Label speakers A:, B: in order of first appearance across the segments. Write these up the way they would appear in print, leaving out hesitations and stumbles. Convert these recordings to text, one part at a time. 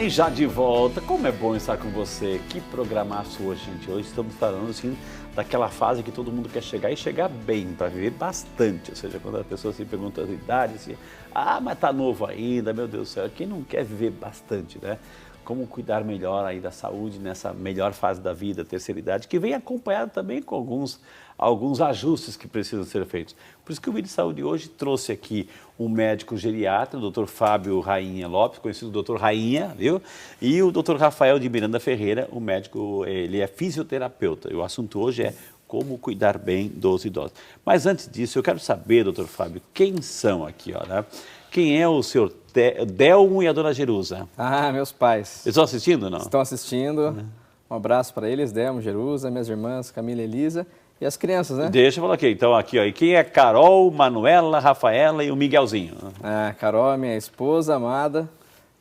A: E já de volta, como é bom estar com você. Que programaço hoje, gente. Hoje estamos falando assim daquela fase que todo mundo quer chegar e chegar bem, para viver bastante. Ou seja, quando a pessoa se pergunta as idades, assim, mas tá novo ainda, meu Deus do céu. Quem não quer viver bastante, né? Como cuidar melhor aí da saúde nessa melhor fase da vida, terceira idade, que vem acompanhado também com alguns ajustes que precisam ser feitos. Por isso que o Vídeo de Saúde hoje trouxe aqui um médico geriatra, o Dr. Fábio Rainha Lopes, conhecido Dr. Rainha, viu? E o Dr. Rafael de Miranda Ferreira, o médico, ele é fisioterapeuta. E o assunto hoje é como cuidar bem dos idosos. Mas antes disso, eu quero saber, Dr. Fábio, quem são aqui, ó, né? Quem é o senhor Delmo e a dona Jerusa?
B: Ah, meus pais.
A: Eles estão assistindo, não?
B: Estão assistindo. Um abraço para eles, Delmo, Jerusa, minhas irmãs, Camila e Elisa. E as crianças, né?
A: Deixa eu falar aqui. Então, aqui, ó. E quem é Carol, Manuela, Rafaela e o Miguelzinho?
B: Ah, Carol, minha esposa amada,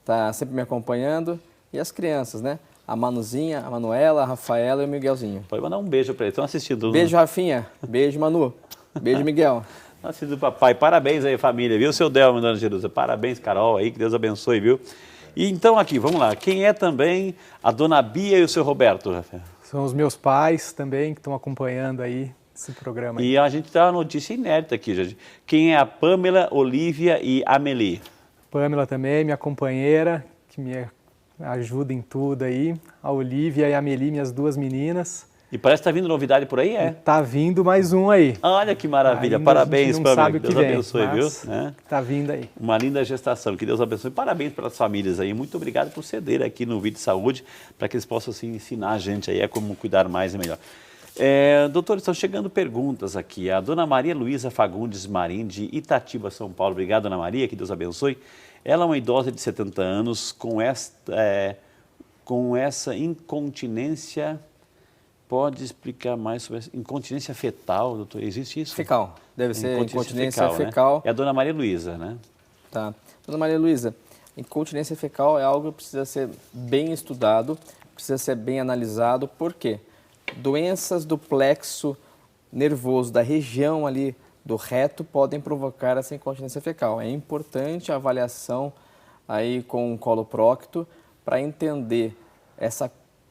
B: tá sempre me acompanhando. E as crianças, né? A Manuzinha, a Manuela, a Rafaela e o Miguelzinho.
A: Pode mandar um beijo para eles. Estão assistindo.
B: Beijo, Rafinha. Beijo, Manu. Beijo, Miguel.
A: Nascido do papai. Parabéns aí, família, viu? Seu Delmo e dona Jerusa. Parabéns, Carol, aí. Que Deus abençoe, viu? E então aqui, vamos lá. Quem é também a dona Bia e o seu Roberto, Rafael?
C: São os meus pais também que estão acompanhando aí esse programa.
A: E a gente tem uma notícia inédita aqui, gente. Quem é a Pamela, Olívia e Amelie?
C: Pamela também, minha companheira, que me ajuda em tudo aí. A Olívia e a Amelie, minhas duas meninas.
A: E parece que está vindo novidade por aí, é?
C: Tá vindo mais um aí.
A: Olha que maravilha.
C: Ainda
A: Parabéns, Pamela.
C: Que
A: Deus abençoe, viu?
C: Tá vindo aí.
A: Uma linda gestação. Que Deus abençoe. Parabéns pelas famílias aí. Muito obrigado por ceder aqui no Vídeo de Saúde, para que eles possam assim, ensinar a gente aí a como cuidar mais e melhor. Doutor, estão chegando perguntas aqui. A dona Maria Luísa Fagundes Marim, de Itatiba, São Paulo. Obrigado, dona Maria, que Deus abençoe. Ela é uma idosa de 70 anos com essa incontinência. Pode explicar mais sobre essa incontinência fetal, doutor? Existe isso?
B: Fecal. Deve ser incontinência fecal.
A: Né? É a dona Maria Luísa, né?
B: Tá. Dona Maria Luísa, incontinência fecal é algo que precisa ser bem estudado, precisa ser bem analisado. Por quê? Doenças do plexo nervoso, da região ali do reto, podem provocar essa incontinência fecal. É importante a avaliação aí com o coloprocto para entender essa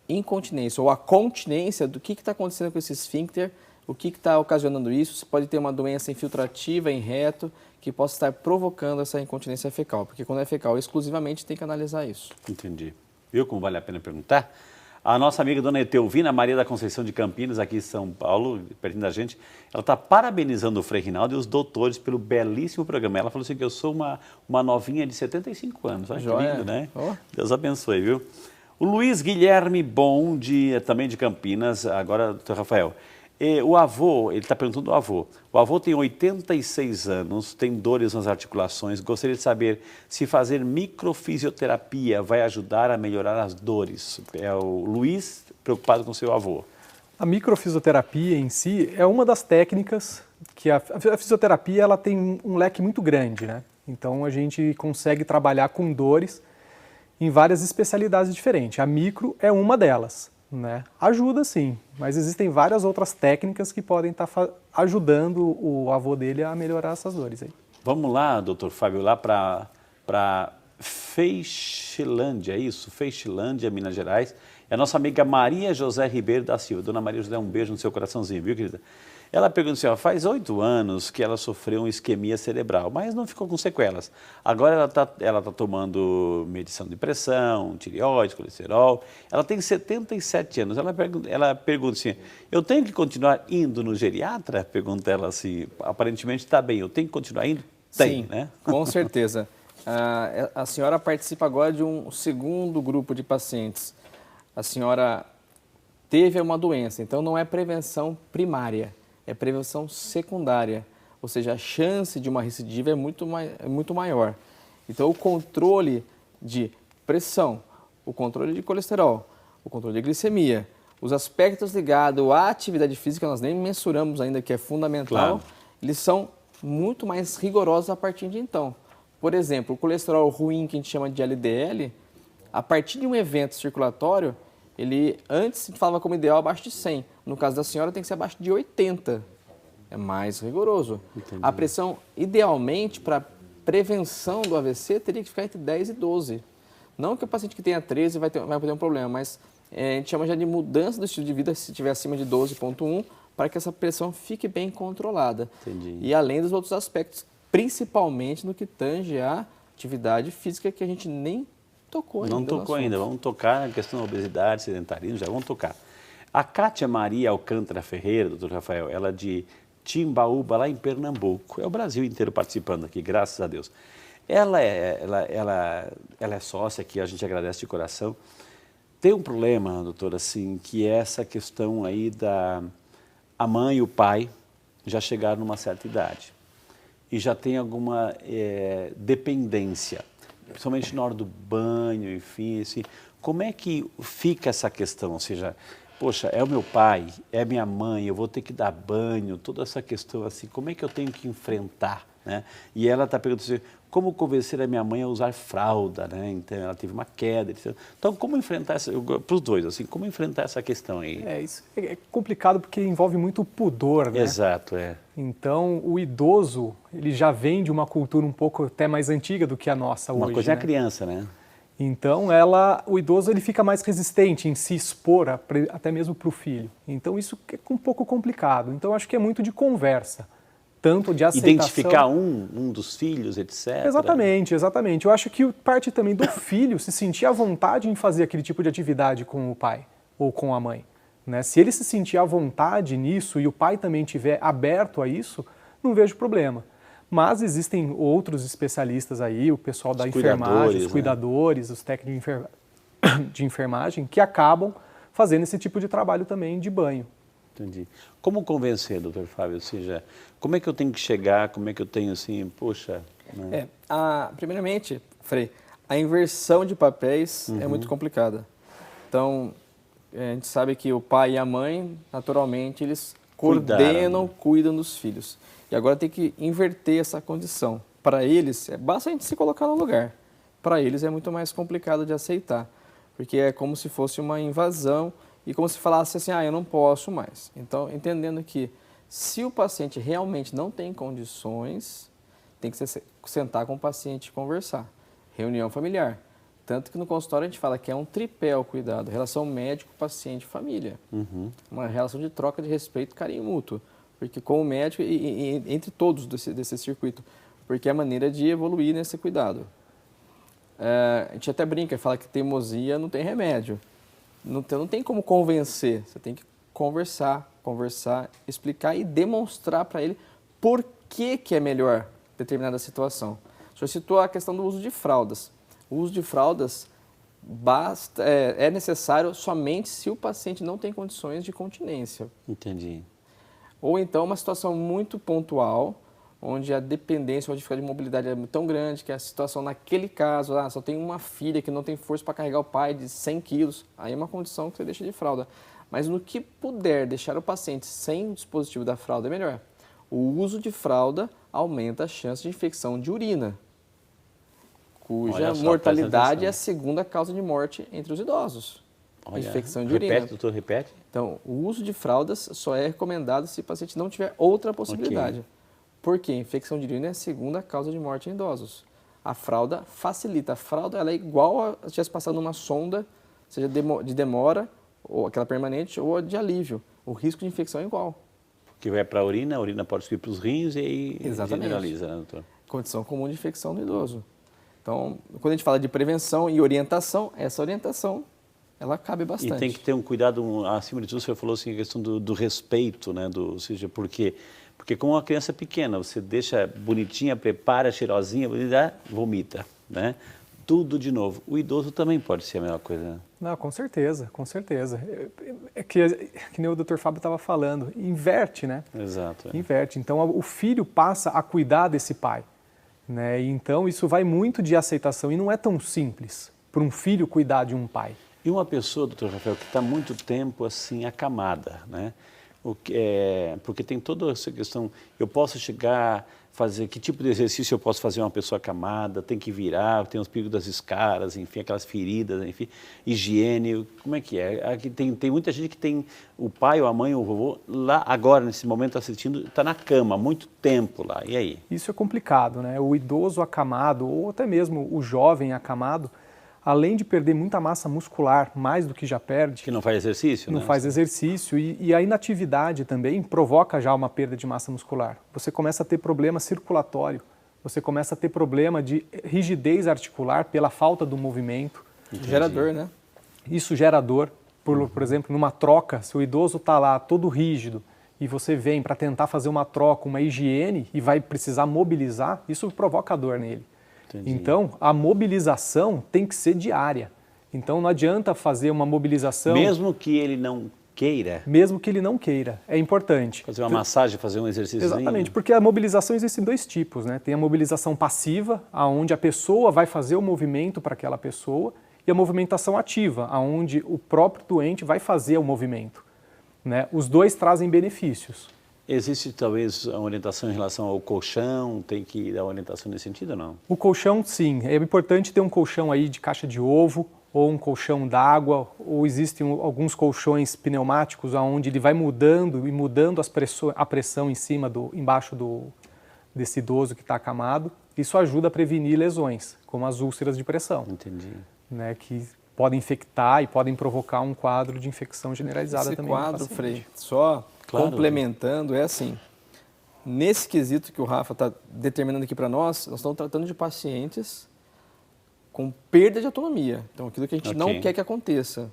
B: incontinência ou a continência do que está acontecendo com esse esfíncter, o que está ocasionando isso. Você pode ter uma doença infiltrativa em reto que possa estar provocando essa incontinência fecal, porque quando é fecal exclusivamente tem que analisar isso.
A: Entendi. Viu como vale a pena perguntar? A nossa amiga dona Etelvina Maria da Conceição de Campinas, aqui em São Paulo, pertinho da gente, ela está parabenizando o Frei Rinaldo e os doutores pelo belíssimo programa. Ela falou assim que eu sou uma novinha de 75 anos. Olha que lindo, né? Oh. Deus abençoe, viu? O Luiz Guilherme Bom, também de Campinas, agora, doutor Rafael. O avô, ele está perguntando do avô. O avô tem 86 anos, tem dores nas articulações. Gostaria de saber se fazer microfisioterapia vai ajudar a melhorar as dores. É o Luiz preocupado com o seu avô.
C: A microfisioterapia em si é uma das técnicas que a fisioterapia ela tem um leque muito grande, né? Então a gente consegue trabalhar com dores em várias especialidades diferentes. A micro é uma delas, né? Ajuda sim, mas existem várias outras técnicas que podem estar ajudando o avô dele a melhorar essas dores aí.
A: Vamos lá, doutor Fábio, lá para Feixilândia, é isso? Feixilândia, Minas Gerais. É a nossa amiga Maria José Ribeiro da Silva. Dona Maria José, um beijo no seu coraçãozinho, viu, querida? Ela pergunta assim, ó, faz 8 anos que ela sofreu uma isquemia cerebral, mas não ficou com sequelas. Agora ela tá tomando medição de pressão, tireoide, colesterol. Ela tem 77 anos. Ela pergunta assim, eu tenho que continuar indo no geriatra? Pergunta ela assim, aparentemente está bem, eu tenho que continuar indo? Tem,
B: sim,
A: né?
B: Com certeza. A senhora participa agora de um segundo grupo de pacientes. A senhora teve uma doença, então não é prevenção primária. É prevenção secundária, ou seja, a chance de uma recidiva é muito maior. Então, o controle de pressão, o controle de colesterol, o controle de glicemia, os aspectos ligados à atividade física, nós nem mensuramos ainda, que é fundamental, claro. Eles são muito mais rigorosos a partir de então. Por exemplo, o colesterol ruim, que a gente chama de LDL, a partir de um evento circulatório, ele antes falava como ideal abaixo de 100. No caso da senhora tem que ser abaixo de 80. É mais rigoroso. Entendi. A pressão, idealmente, para prevenção do AVC, teria que ficar entre 10 e 12. Não que o paciente que tenha 13 vai ter um problema, mas a gente chama já de mudança do estilo de vida se estiver acima de 12,1, para que essa pressão fique bem controlada.
A: Entendi.
B: E além dos outros aspectos, principalmente no que tange a atividade física, que a gente nem tocou ainda.
A: Não tocou ainda, vamos tocar na questão da obesidade, sedentarismo, já vamos tocar. A Kátia Maria Alcântara Ferreira, doutor Rafael, ela é de Timbaúba, lá em Pernambuco. É o Brasil inteiro participando aqui, graças a Deus. Ela é sócia aqui, a gente agradece de coração. Tem um problema, doutor, assim, que é essa questão aí a mãe e o pai já chegaram numa certa idade e já tem alguma dependência, principalmente na hora do banho, enfim, assim, como é que fica essa questão? Ou seja, poxa, é o meu pai, é minha mãe, eu vou ter que dar banho, toda essa questão assim, como é que eu tenho que enfrentar, né? E ela está perguntando assim, como convencer a minha mãe a usar fralda, né? Então, ela teve uma queda, etc. Então, como enfrentar para os dois, assim, como enfrentar essa questão aí?
C: Isso é complicado porque envolve muito pudor, né?
A: Exato,
C: Então, o idoso, ele já vem de uma cultura um pouco até mais antiga do que a nossa hoje.
A: Uma coisa é a
C: né?
A: criança, né?
C: Então, o idoso ele fica mais resistente em se expor até mesmo para o filho. Então, isso é um pouco complicado. Então, acho que é muito de conversa, tanto de aceitação...
A: Identificar um dos filhos, etc.
C: Exatamente, exatamente. Eu acho que parte também do filho se sentir à vontade em fazer aquele tipo de atividade com o pai ou com a mãe. Né? Se ele se sentir à vontade nisso e o pai também estiver aberto a isso, não vejo problema. Mas existem outros especialistas aí, o pessoal da enfermagem, os cuidadores, os técnicos de enfermagem, que acabam fazendo esse tipo de trabalho também de banho.
A: Entendi. Como convencer, doutor Fábio? Ou seja, como é que eu tenho que chegar, como é que eu tenho assim, poxa... Né?
B: Primeiramente, Frei, a inversão de papéis é muito complicada. Então, a gente sabe que o pai e a mãe, naturalmente, eles coordenam, cuidam dos filhos. E agora tem que inverter essa condição. Para eles, basta a gente se colocar no lugar. Para eles é muito mais complicado de aceitar, porque é como se fosse uma invasão e como se falasse assim, eu não posso mais. Então, entendendo que se o paciente realmente não tem condições, tem que sentar com o paciente e conversar. Reunião familiar. Tanto que no consultório a gente fala que é um tripé o cuidado, relação médico, paciente, família. Uma relação de troca de respeito, carinho mútuo. Porque com o médico e entre todos desse circuito, porque é a maneira de evoluir nesse cuidado. A gente até brinca, fala que teimosia não tem remédio. Não tem como convencer, você tem que conversar, explicar e demonstrar para ele por que é melhor determinada situação. O senhor citou a questão do uso de fraldas. O uso de fraldas é necessário somente se o paciente não tem condições de continência.
A: Entendi.
B: Ou então uma situação muito pontual, onde a dependência ou a dificuldade de mobilidade é tão grande que a situação naquele caso, só tem uma filha que não tem força para carregar o pai de 100 quilos, aí é uma condição que você deixa de fralda. Mas no que puder deixar o paciente sem o dispositivo da fralda é melhor. O uso de fralda aumenta a chance de infecção de urina, cuja mortalidade é a segunda causa de morte entre os idosos. Infecção de urina.
A: Repete, doutor, repete.
B: Então, o uso de fraldas só é recomendado se o paciente não tiver outra possibilidade. Porque a infecção de urina é a segunda causa de morte em idosos. A fralda facilita. A fralda ela é igual a tivesse passado numa sonda, seja de demora, ou aquela permanente, ou de alívio. O risco de infecção é igual.
A: Que vai para a urina pode subir para os rins e aí generaliza, né, doutor?
B: Condição comum de infecção no idoso. Então, quando a gente fala de prevenção e orientação, essa orientação ela cabe bastante.
A: E tem que ter um cuidado, acima de tudo, o senhor falou assim, a questão do respeito, né? Ou seja, porque como uma criança pequena, você deixa bonitinha, prepara, cheirosinha, vomita, né? Tudo de novo. O idoso também pode ser a mesma coisa, né?
C: Não, com certeza, com certeza. É que nem o Dr. Fábio estava falando, inverte, né?
A: Exato.
C: Inverte. Então, o filho passa a cuidar desse pai, né? Então, isso vai muito de aceitação e não é tão simples para um filho cuidar de um pai.
A: E uma pessoa, doutor Rafael, que está muito tempo assim acamada, né? Porque tem toda essa questão, eu posso chegar, fazer, que tipo de exercício eu posso fazer uma pessoa acamada, tem que virar, tem os perigos das escaras, enfim, aquelas feridas, enfim, higiene, como é que é? Aqui tem muita gente que tem o pai, ou a mãe, ou o vovô, lá agora, nesse momento assistindo, está na cama, há muito tempo lá, e aí?
C: Isso é complicado, né? O idoso acamado, ou até mesmo o jovem acamado, além de perder muita massa muscular, mais do que já perde...
A: Que não faz exercício,
C: Não faz exercício. E a inatividade também provoca já uma perda de massa muscular. Você começa a ter problema circulatório, você começa a ter problema de rigidez articular pela falta do movimento.
B: Entendi. Gera dor, né?
C: Isso gera dor. Por exemplo, numa troca, se o idoso está lá todo rígido e você vem para tentar fazer uma troca, uma higiene e vai precisar mobilizar, isso provoca dor nele. Entendi. Então, a mobilização tem que ser diária. Então, não adianta fazer uma mobilização...
A: Mesmo que ele não queira?
C: Mesmo que ele não queira. É importante.
A: Fazer uma massagem, fazer um exercício.
C: Exatamente, porque a mobilização existe em 2 tipos, né? Tem a mobilização passiva, onde a pessoa vai fazer o movimento para aquela pessoa, e a movimentação ativa, onde o próprio doente vai fazer o movimento, né? Os 2 trazem benefícios.
A: Existe talvez uma orientação em relação ao colchão? Tem que dar orientação nesse sentido ou não?
C: O colchão, sim. É importante ter um colchão aí de caixa de ovo, ou um colchão d'água, ou existem alguns colchões pneumáticos onde ele vai mudando e mudando a pressão embaixo desse idoso que está acamado. Isso ajuda a prevenir lesões, como as úlceras de pressão.
A: Entendi.
C: Né, que podem infectar e podem provocar um quadro de infecção generalizada também.
B: Esse quadro, Frei, só complementando, é assim, nesse quesito que o Rafa está determinando aqui para nós estamos tratando de pacientes com perda de autonomia. Então, aquilo que a gente não quer que aconteça.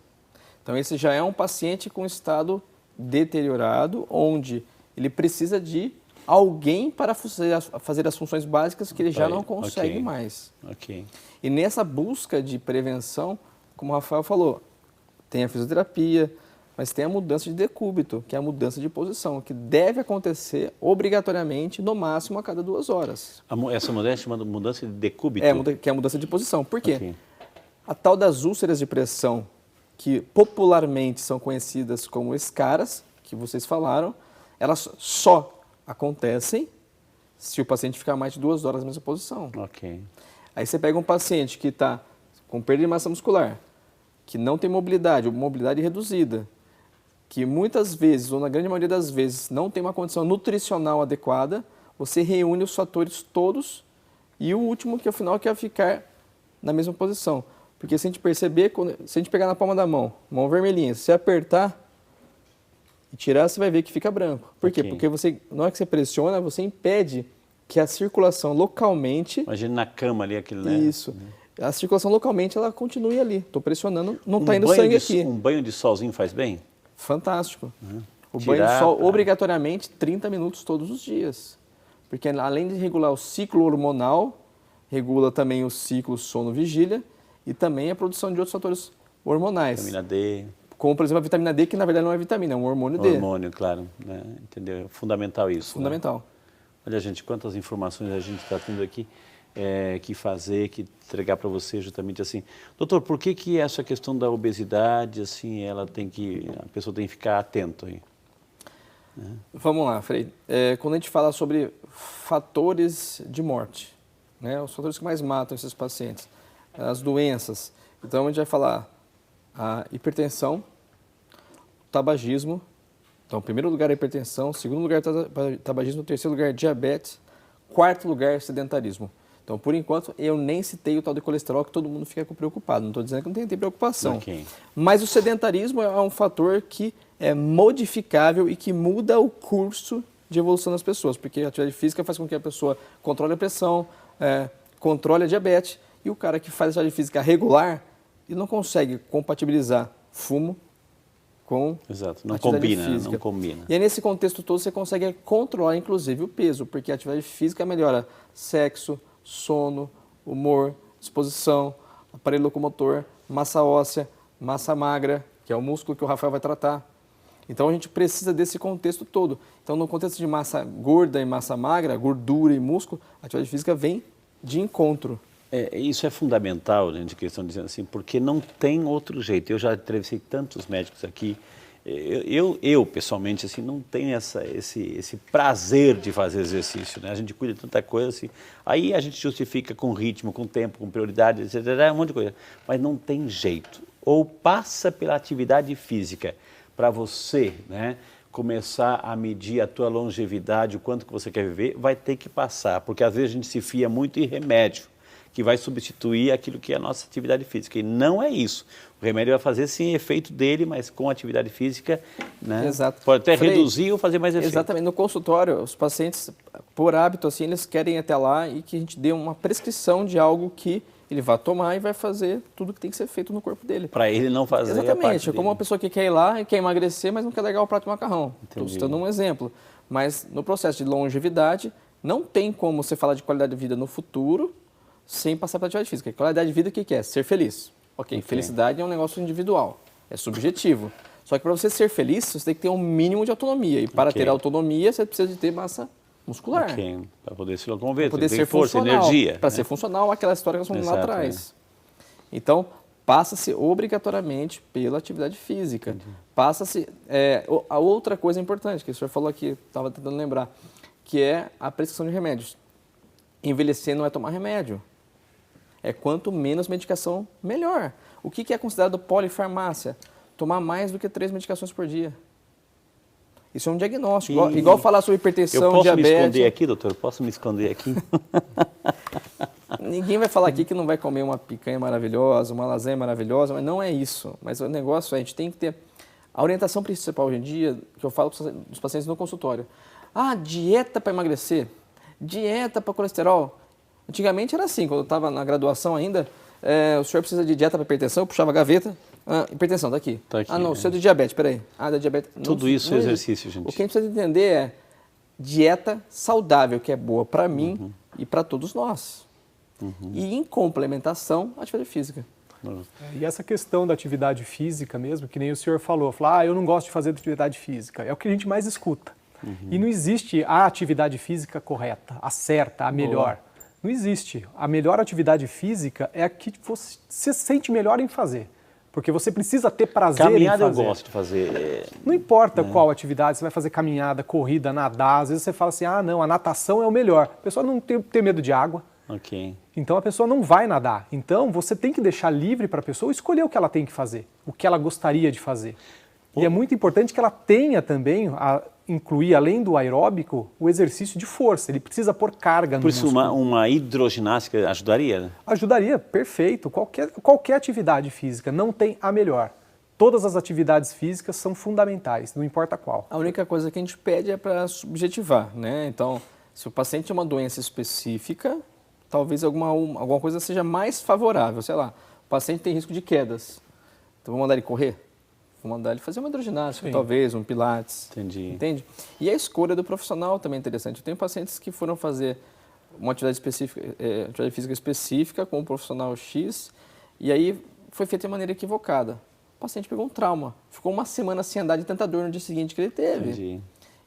B: Então, esse já é um paciente com estado deteriorado, onde ele precisa de alguém para fazer as funções básicas que ele já não consegue mais. E nessa busca de prevenção, como o Rafael falou, tem a fisioterapia, mas tem a mudança de decúbito, que é a mudança de posição, que deve acontecer obrigatoriamente, no máximo a cada 2 horas.
A: Essa mudança chama mudança de decúbito?
B: Que é a mudança de posição. Por quê? A tal das úlceras de pressão, que popularmente são conhecidas como escaras, que vocês falaram, elas só acontecem se o paciente ficar mais de 2 horas na mesma posição. Aí você pega um paciente que está com perda de massa muscular, que não tem mobilidade, ou mobilidade reduzida, que muitas vezes, ou na grande maioria das vezes, não tem uma condição nutricional adequada, você reúne os fatores todos e o último, que é o final, que é ficar na mesma posição. Porque se a gente perceber, se a gente pegar na palma da mão vermelhinha, se você apertar e tirar, você vai ver que fica branco. Por quê? Porque você, na hora que você pressiona, você impede que a circulação localmente...
A: Imagina na cama ali aquele, né?
B: Isso. A circulação localmente, ela continue ali. Estou pressionando, não está indo sangue aqui.
A: Um banho de solzinho faz bem?
B: Fantástico. O banho de sol, obrigatoriamente, 30 minutos todos os dias. Porque além de regular o ciclo hormonal, regula também o ciclo sono-vigília e também a produção de outros fatores hormonais.
A: Vitamina D.
B: Como, por exemplo, a vitamina D, que na verdade não é vitamina, é um hormônio D.
A: Hormônio, claro. Né? Entendeu? Fundamental isso.
B: Fundamental.
A: Né? Olha, gente, quantas informações a gente está tendo aqui que fazer, que entregar para você justamente assim. Doutor, por que essa questão da obesidade, assim, a pessoa tem que ficar atento aí?
B: Vamos lá, Frei. Quando a gente fala sobre fatores de morte, né, os fatores que mais matam esses pacientes, as doenças, então a gente vai falar a hipertensão, o tabagismo. Então, em primeiro lugar, a hipertensão, segundo lugar, tabagismo, terceiro lugar, diabetes, quarto lugar, sedentarismo. Então, por enquanto, eu nem citei o tal de colesterol, que todo mundo fica preocupado. Não estou dizendo que não tem preocupação. Mas o sedentarismo é um fator que é modificável e que muda o curso de evolução das pessoas, porque a atividade física faz com que a pessoa controle a pressão, controle a diabetes, e o cara que faz atividade física regular, ele não consegue compatibilizar fumo com
A: não combina.
B: E aí, nesse contexto todo, você consegue controlar, inclusive, o peso, porque a atividade física melhora sexo, sono, humor, disposição, aparelho locomotor, massa óssea, massa magra, que é o músculo que o Rafael vai tratar. Então, a gente precisa desse contexto todo. Então, no contexto de massa gorda e massa magra, gordura e músculo, a atividade física vem de encontro.
A: Isso é fundamental, né, de questão dizendo assim, porque não tem outro jeito. Eu já entrevistei tantos médicos aqui. Eu pessoalmente, assim, não tenho esse prazer de fazer exercício, né? A gente cuida de tanta coisa, assim. Aí a gente justifica com ritmo, com tempo, com prioridade, etc., um monte de coisa. Mas não tem jeito. Ou passa pela atividade física para você, né, começar a medir a tua longevidade, o quanto que você quer viver, vai ter que passar. Porque às vezes a gente se fia muito em remédio, que vai substituir aquilo que é a nossa atividade física. E não é isso. O remédio vai fazer sim efeito dele, mas com atividade física, né?
B: Exato.
A: Pode até reduzir ou fazer mais efeito.
B: Exatamente. No consultório, os pacientes, por hábito, assim, eles querem ir até lá e que a gente dê uma prescrição de algo que ele vai tomar e vai fazer tudo que tem que ser feito no corpo dele.
A: Para ele não fazer a parte
B: Exatamente. É
A: dele.
B: como uma pessoa que quer ir lá e quer emagrecer, mas não quer largar o prato de macarrão. Estou citando um exemplo. Mas no processo de longevidade, não tem como você falar de qualidade de vida no futuro sem passar pela atividade física. Qualidade de vida, o que é? Ser feliz. Ok, felicidade é um negócio individual, é subjetivo. Só que para você ser feliz, você tem que ter um mínimo de autonomia. E para ter autonomia, você precisa de ter massa muscular.
A: Para poder se locomover,
B: para poder ser
A: força,
B: funcional,
A: energia.
B: Para ser funcional, aquela história que nós falamos lá atrás. Então, passa-se obrigatoriamente pela atividade física. Passa-se... a outra coisa importante que o senhor falou aqui, estava tentando lembrar, que é a prescrição de remédios. Envelhecer não é tomar remédio. É quanto menos medicação, melhor. O que é considerado polifarmácia? Tomar mais do que 3 medicações por dia. Isso é um diagnóstico. Igual falar sobre hipertensão, diabetes. Eu posso me
A: esconder aqui, doutor? Posso me esconder aqui?
B: Ninguém vai falar aqui que não vai comer uma picanha maravilhosa, uma lasanha maravilhosa, mas não é isso. Mas o negócio é, a gente tem que ter... A orientação principal hoje em dia, que eu falo para os pacientes no consultório. Dieta para emagrecer, dieta para colesterol. Antigamente era assim, quando eu estava na graduação ainda, o senhor precisa de dieta para hipertensão, eu puxava a gaveta, hipertensão, tá aqui. Não, o seu de diabetes, peraí. Da diabetes.
A: Tudo isso é exercício, gente.
B: O que a gente precisa entender é dieta saudável, que é boa para mim e para todos nós. E em complementação, atividade física.
C: E essa questão da atividade física mesmo, que nem o senhor falou, eu não gosto de fazer atividade física, é o que a gente mais escuta. E não existe a atividade física correta, a certa, a melhor. Não existe. A melhor atividade física é a que você se sente melhor em fazer. Porque você precisa ter prazer
A: caminhada
C: em fazer.
A: Eu gosto de fazer.
C: Não importa qual atividade, você vai fazer caminhada, corrida, nadar. Às vezes você fala assim, não, a natação é o melhor. A pessoa não tem medo de água. Então a pessoa não vai nadar. Então você tem que deixar livre para a pessoa escolher o que ela tem que fazer, o que ela gostaria de fazer. E é muito importante que ela tenha também, incluir além do aeróbico, o exercício de força. Ele precisa pôr carga no músculo.
A: Por isso uma hidroginástica ajudaria? Né?
C: Ajudaria, perfeito. Qualquer atividade física, não tem a melhor. Todas as atividades físicas são fundamentais, não importa qual.
B: A única coisa que a gente pede é para subjetivar, né? Então, se o paciente tem uma doença específica, talvez alguma coisa seja mais favorável. Sei lá, o paciente tem risco de quedas. Então, vamos mandar ele correr? Vamos mandar ele fazer uma hidroginástica, talvez, um pilates.
A: Entendi.
B: Entende? E a escolha do profissional também é interessante. Eu tenho pacientes que foram fazer uma atividade física específica com um profissional X, e aí foi feita de maneira equivocada. O paciente pegou um trauma, ficou uma semana sem andar de tanta dor no dia seguinte que ele teve.
A: Entendi.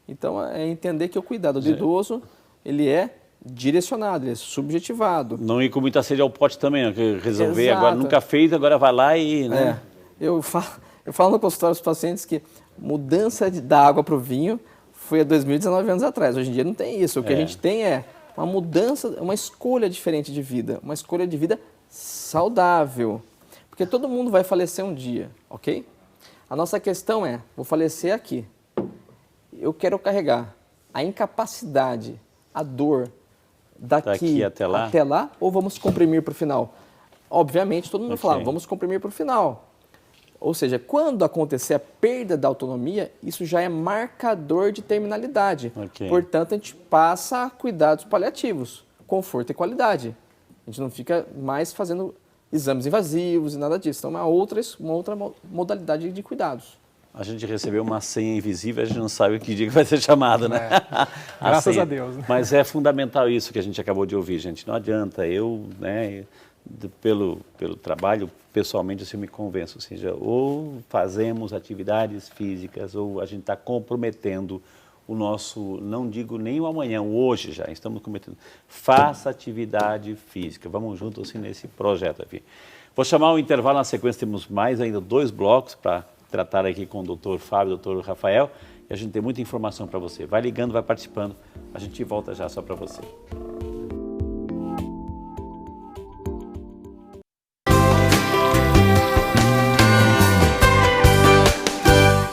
B: Então, é entender que o cuidado do idoso, ele é direcionado, ele é subjetivado.
A: Não ir com muita sede ao pote também, né? Resolver agora, nunca fez, agora vai lá e... Né?
B: Eu falo no consultório dos pacientes que mudança da água para o vinho foi há 2019 anos atrás. Hoje em dia não tem isso. O que a gente tem é uma mudança, uma escolha diferente de vida, uma escolha de vida saudável. Porque todo mundo vai falecer um dia, ok? A nossa questão é, vou falecer aqui. Eu quero carregar a incapacidade, a dor daqui até lá, ou vamos comprimir para o final? Obviamente, todo mundo vai falar, vamos comprimir para o final. Ou seja, quando acontecer a perda da autonomia, isso já é marcador de terminalidade. Portanto, a gente passa a cuidados paliativos, conforto e qualidade. A gente não fica mais fazendo exames invasivos e nada disso. Então, é uma outra modalidade de cuidados.
A: A gente recebeu uma senha invisível, a gente não sabe que dia que vai ser chamada, né?
C: Graças a Deus. Né?
A: Mas é fundamental isso que a gente acabou de ouvir, gente. Não adianta, pelo trabalho, pessoalmente, assim, eu me convenço, ou seja, ou fazemos atividades físicas, ou a gente está comprometendo o nosso, não digo nem o amanhã, o hoje já, estamos comprometendo. Faça atividade física, vamos juntos assim, nesse projeto aqui. Vou chamar o intervalo, na sequência temos mais ainda 2 blocos para tratar aqui com o doutor Fábio, o doutor Rafael, e a gente tem muita informação para você. Vai ligando, vai participando, a gente volta já só para você.